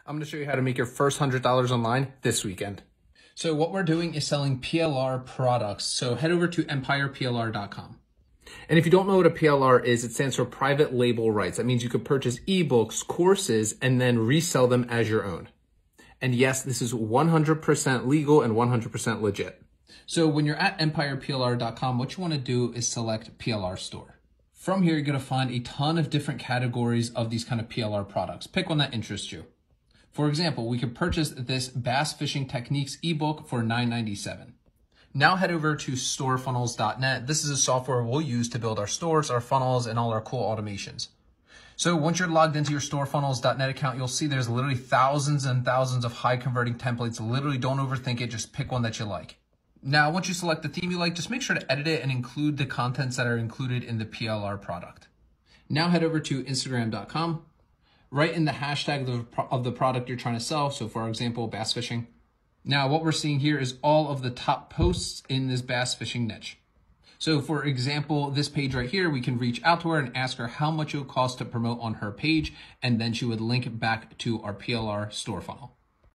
I'm going to show you how to make your first $100 online this weekend. So what we're doing is selling PLR products. So head over to empireplr.com. And if you don't know what a PLR is, it stands for private label rights. That means you could purchase ebooks, courses, and then resell them as your own. And yes, this is 100% legal and 100% legit. So when you're at empireplr.com, what you want to do is select PLR store. From here, you're going to find a ton of different categories of these kind of PLR products. Pick one that interests you. For example, we could purchase this Bass Fishing Techniques ebook for $9.97. Now head over to storefunnels.net. This is a software we'll use to build our stores, our funnels, and all our cool automations. So once you're logged into your storefunnels.net account, you'll see there's literally thousands and thousands of high converting templates. Literally don't overthink it. Just pick one that you like. Now, once you select the theme you like, just make sure to edit it and include the contents that are included in the PLR product. Now head over to instagram.com. Write in the hashtag of the product you're trying to sell. So for example, bass fishing. Now what we're seeing here is all of the top posts in this bass fishing niche. So for example, this page right here, we can reach out to her and ask her how much it would cost to promote on her page, and then she would link back to our PLR store funnel.